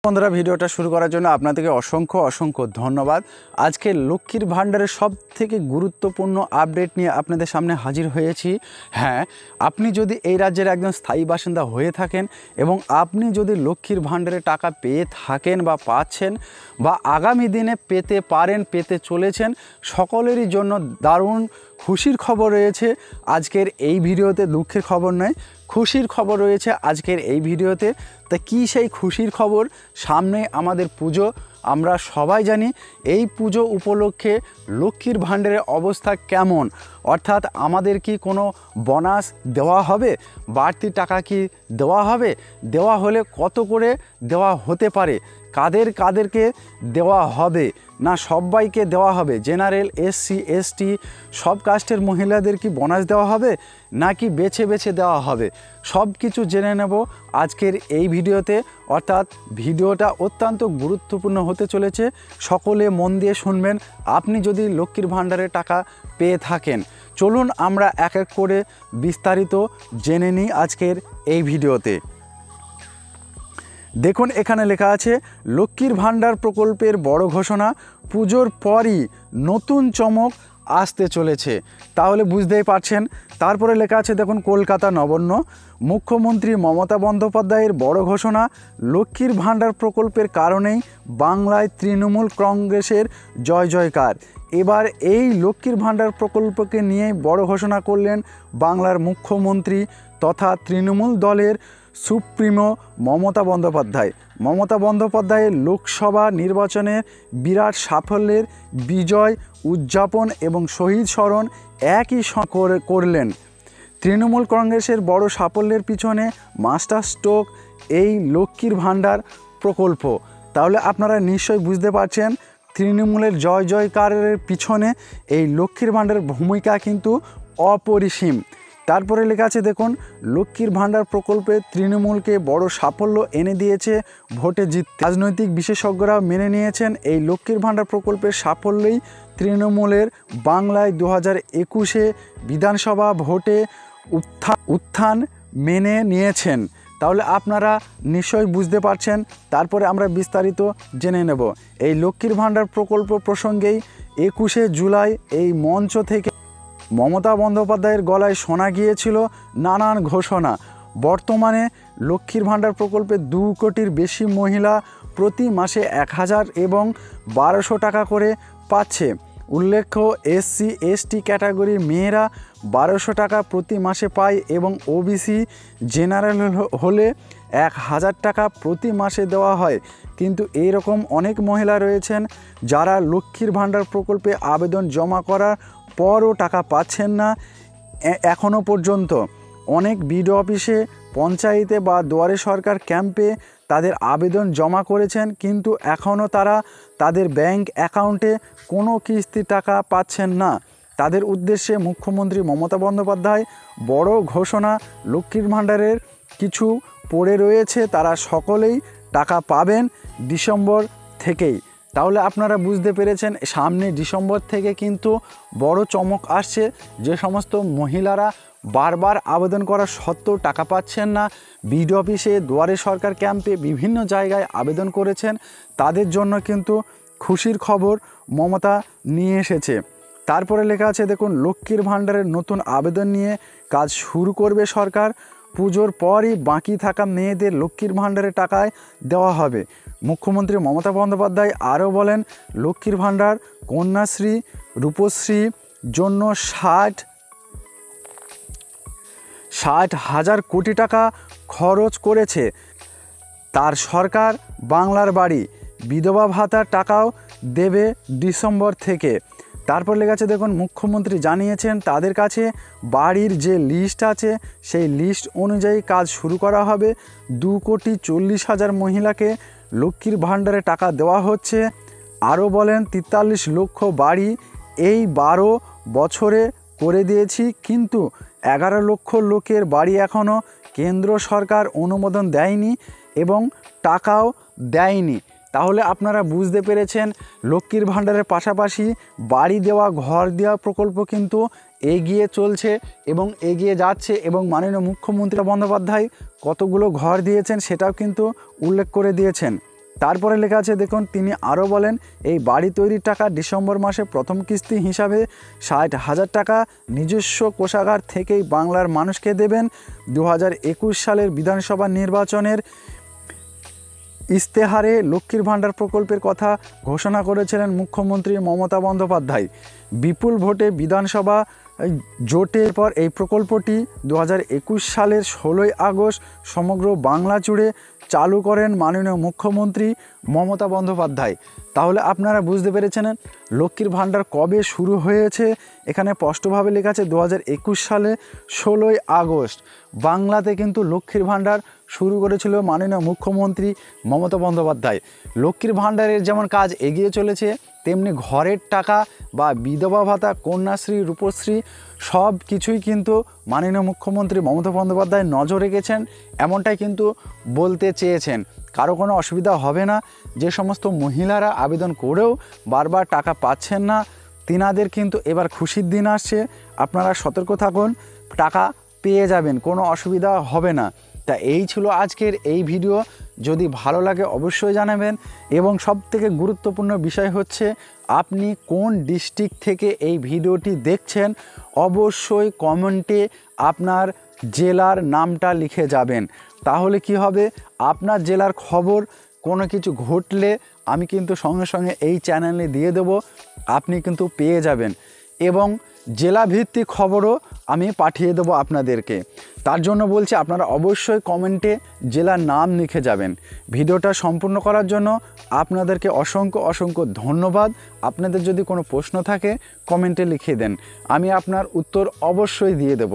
বন্ধুরা, ভিডিওটা শুরু করার জন্য আপনাদেরকে অসংখ্য ধন্যবাদ। আজকে লক্ষ্মীর ভাণ্ডারের সব থেকে গুরুত্বপূর্ণ আপডেট নিয়ে আপনাদের সামনে হাজির হয়েছি। হ্যাঁ, আপনি যদি এই রাজ্যের একজন স্থায়ী বাসিন্দা হয়ে থাকেন এবং আপনি যদি লক্ষ্মীর ভাণ্ডারে টাকা পেয়ে থাকেন বা পাচ্ছেন বা আগামী দিনে পেতে পারেন, পেতে চলেছেন, সকলেরই জন্য দারুণ খুশির খবর রয়েছে আজকের এই ভিডিওতে। দুঃখের খবর নয়, খুশির খবর রয়েছে আজকের এই ভিডিওতে। তা কী সেই খুশির খবর? সামনে আমাদের পুজো, আমরা সবাই জানি এই পুজো উপলক্ষে লক্ষ্মীর ভাণ্ডারের অবস্থা কেমন, অর্থাৎ আমাদের কি কোনো বোনাস দেওয়া হবে, বাড়তি টাকা কি দেওয়া হবে, দেওয়া হলে কত করে দেওয়া হতে পারে, কাদেরকে দেওয়া হবে, না সবাইকে দেওয়া হবে, জেনারেল, এসসি, এসটি সব কাস্টের মহিলাদের কি বোনাস দেওয়া হবে নাকি বেছে বেছে দেওয়া হবে, সব কিছু জেনে নেব আজকের এই ভিডিওতে। অর্থাৎ ভিডিওটা অত্যন্ত গুরুত্বপূর্ণ হতে চলেছে, সকলে মন দিয়ে শুনবেন আপনি যদি লক্ষ্মীর ভাণ্ডারে টাকা পেয়ে থাকেন। চলুন আমরা এক এক করে বিস্তারিত জেনে নিই আজকের এই ভিডিওতে। দেখুন, এখানে লেখা আছে লক্ষ্মীর ভাণ্ডার প্রকল্পের বড় ঘোষণা, পুজোর পরই নতুন চমক আসতে চলেছে। তাহলে বুঝতেই পারছেন। তারপরে লেখা আছে দেখুন, কলকাতা নবান্ন, মুখ্যমন্ত্রী মমতা বন্দ্যোপাধ্যায়ের বড় ঘোষণা, লক্ষ্মীর ভাণ্ডার প্রকল্পের কারণেই বাংলায় তৃণমূল কংগ্রেসের জয় জয়কার। এবার এই লক্ষ্মীর ভাণ্ডার প্রকল্পকে নিয়েই বড় ঘোষণা করলেন বাংলার মুখ্যমন্ত্রী তথা তৃণমূল দলের সুপ্রিমো মমতা বন্দ্যোপাধ্যায়। মমতা বন্দ্যোপাধ্যায়ের লোকসভা নির্বাচনের বিরাট সাফল্যের বিজয় উদযাপন এবং শহীদ স্মরণ একই করলেন। তৃণমূল কংগ্রেসের বড় সাফল্যের পিছনে মাস্টার স্ট্রোক এই লক্ষ্মীর ভাণ্ডার প্রকল্প। তাহলে আপনারা নিশ্চয়ই বুঝতে পারছেন তৃণমূলের জয় জয়কারের পিছনে এই লক্ষ্মীর ভাণ্ডারের ভূমিকা কিন্তু অপরিসীম। তারপরে লেখা আছে দেখুন, লক্ষ্মীর ভাণ্ডার প্রকল্পে তৃণমূলকে বড় সাফল্য এনে দিয়েছে ভোটে জিততে। রাজনৈতিক বিশেষজ্ঞরা মেনে নিয়েছেন এই লক্ষ্মীর ভাণ্ডার প্রকল্পের সাফল্যই তৃণমূলের বাংলায় 2021 বিধানসভা ভোটে উত্থান মেনে নিয়েছেন। তাহলে আপনারা নিশ্চয়ই বুঝতে পারছেন। তারপরে আমরা বিস্তারিত জেনে নেব এই লক্ষ্মীর ভাণ্ডার প্রকল্প প্রসঙ্গেই। 21 জুলাই এই মঞ্চ থেকে মমতা বন্দ্যোপাধ্যায়ের গলায় শোনা গিয়েছিল নানান ঘোষণা। বর্তমানে লক্ষ্মীর ভাণ্ডার প্রকল্পে 2 কোটির বেশি মহিলা প্রতি মাসে 1000 এবং 1200 টাকা করে পাচ্ছে। উল্লেখ্য, এসসি এসটি ক্যাটাগরির মেয়েরা 1200 টাকা প্রতি মাসে পায় এবং ওবিসি জেনারেল হলে 1000 টাকা প্রতি মাসে দেওয়া হয়। কিন্তু এইরকম অনেক মহিলা রয়েছেন যারা লক্ষ্মীর ভাণ্ডার প্রকল্পে আবেদন জমা করার পরও টাকা পাচ্ছেন না এখনও পর্যন্ত। অনেক বিডিও অফিসে, পঞ্চায়েতে বা দুয়ারে সরকার ক্যাম্পে তাদের আবেদন জমা করেছেন, কিন্তু এখনও তারা তাদের ব্যাংক অ্যাকাউন্টে কোনো কিস্তি টাকা পাচ্ছেন না। তাদের উদ্দেশ্যে মুখ্যমন্ত্রী মমতা বন্দ্যোপাধ্যায় বড় ঘোষণা, লক্ষ্মীর ভাণ্ডারের কিছু পড়ে রয়েছে, তারা সকলেই টাকা পাবেন ডিসেম্বর থেকেই। তাহলে আপনারা বুঝতে পেরেছেন সামনে ডিসেম্বর থেকে কিন্তু বড় চমক আসছে। যে সমস্ত মহিলারা বারবার আবেদন করা সত্ত্বেও টাকা পাচ্ছেন না, বিডিও অফিসে, দুয়ারে সরকার ক্যাম্পে বিভিন্ন জায়গায় আবেদন করেছেন, তাদের জন্য কিন্তু খুশির খবর মমতা নিয়ে এসেছে। তারপরে লেখা আছে দেখুন, লক্ষ্মীর ভাণ্ডারের নতুন আবেদন নিয়ে কাজ শুরু করবে সরকার। পুজোর পরই বাকি থাকা মেয়েদের লক্ষ্মীর ভাণ্ডারে টাকায় দেওয়া হবে। মুখ্যমন্ত্রী মমতা বন্দ্যোপাধ্যায় আরও বলেন, লক্ষ্মীর ভাণ্ডার, কন্যাশ্রী, রূপশ্রী জন্য 60,000 কোটি টাকা খরচ করেছে তার সরকার। বাংলার বাড়ি, বিধবা ভাতার টাকাও দেবে ডিসেম্বর থেকে। তারপর লেখা আছে দেখুন, মুখ্যমন্ত্রী জানিয়েছেন তাদের কাছে বাড়ির যে লিস্ট আছে সেই লিস্ট অনুযায়ী কাজ শুরু করা হবে। 2,40,000 মহিলাকে লক্ষ্মীর ভাণ্ডারে টাকা দেওয়া হচ্ছে। আরও বলেন, 43 লক্ষ বাড়ি এই 12 বছরে করে দিয়েছি, কিন্তু 11 লক্ষ লোকের বাড়ি এখনও কেন্দ্র সরকার অনুমোদন দেয়নি এবং টাকাও দেয়নি। তাহলে আপনারা বুঝতে পেরেছেন লক্ষ্মীর ভাণ্ডারের পাশাপাশি বাড়ি দেওয়া, ঘর দেওয়া প্রকল্প কিন্তু এগিয়ে চলছে এবং এগিয়ে যাচ্ছে, এবং মাননীয় মুখ্যমন্ত্রী বন্দ্যোপাধ্যায় কতগুলো ঘর দিয়েছেন সেটাও কিন্তু উল্লেখ করে দিয়েছেন। তারপরে লেখা আছে দেখুন, তিনি আরও বলেন এই বাড়ি তৈরির টাকা ডিসেম্বর মাসে প্রথম কিস্তি হিসাবে 60,000 টাকা নিজস্ব কোষাগার থেকেই বাংলার মানুষকে দেবেন। 2021 সালের বিধানসভা নির্বাচনের ইস্তেহারে লক্ষ্মীর ভাণ্ডার প্রকল্পের কথা ঘোষণা করেছিলেন মুখ্যমন্ত্রী মমতা বন্দ্যোপাধ্যায়। বিপুল ভোটে বিধানসভা জোটের পর এই প্রকল্পটি 2021 সালের 16ই আগস্ট সমগ্র বাংলা জুড়ে চালু করেন মাননীয় মুখ্যমন্ত্রী মমতা বন্দ্যোপাধ্যায়। তাহলে আপনারা বুঝতে পেরেছেন লক্ষ্মীর ভাণ্ডার কবে শুরু হয়েছে। এখানে স্পষ্টভাবে লেখা আছে 2021 সালে 16ই আগস্ট। বাংলাতে কিন্তু লক্ষ্মীর ভাণ্ডার শুরু করেছিল মাননীয় মুখ্যমন্ত্রী মমতা বন্দ্যোপাধ্যায়। লক্ষ্মীর ভাণ্ডারের যেমন কাজ এগিয়ে চলেছে, তেমনি ঘরের টাকা বা বিধবা ভাতা, কন্যাশ্রী, রূপশ্রী সব কিছুই কিন্তু মাননীয় মুখ্যমন্ত্রী মমতা বন্দ্যোপাধ্যায় নজর রেখেছেন, এমনটাই কিন্তু বলতে চেয়েছেন। কারো কোনো অসুবিধা হবে না। যে সমস্ত মহিলারা আবেদন করেও বারবার টাকা পাচ্ছেন না, তিনাদের কিন্তু এবার খুশির দিন আসছে। আপনারা সতর্ক থাকুন, টাকা পেয়ে যাবেন, কোনো অসুবিধা হবে না। তা এই ছিল আজকের এই ভিডিও। যদি ভালো লাগে অবশ্যই জানাবেন, এবং সবথেকে গুরুত্বপূর্ণ বিষয় হচ্ছে আপনি কোন ডিস্ট্রিক্ট থেকে এই ভিডিওটি দেখছেন অবশ্যই কমেন্টে আপনার জেলার নামটা লিখে যাবেন। তাহলে কি হবে, আপনার জেলার খবর কোনো কিছু ঘটলে আমি কিন্তু সঙ্গে সঙ্গে এই চ্যানেলে দিয়ে দেব, আপনি কিন্তু পেয়ে যাবেন, এবং জেলাভিত্তিক খবরও আমি পাঠিয়ে দেবো আপনাদেরকে। তার জন্য বলছি আপনারা অবশ্যই কমেন্টে জেলার নাম লিখে যাবেন। ভিডিওটা সম্পূর্ণ করার জন্য আপনাদেরকে অসংখ্য অসংখ্য ধন্যবাদ। আপনাদের যদি কোনো প্রশ্ন থাকে কমেন্টে লিখে দেন, আমি আপনার উত্তর অবশ্যই দিয়ে দেব।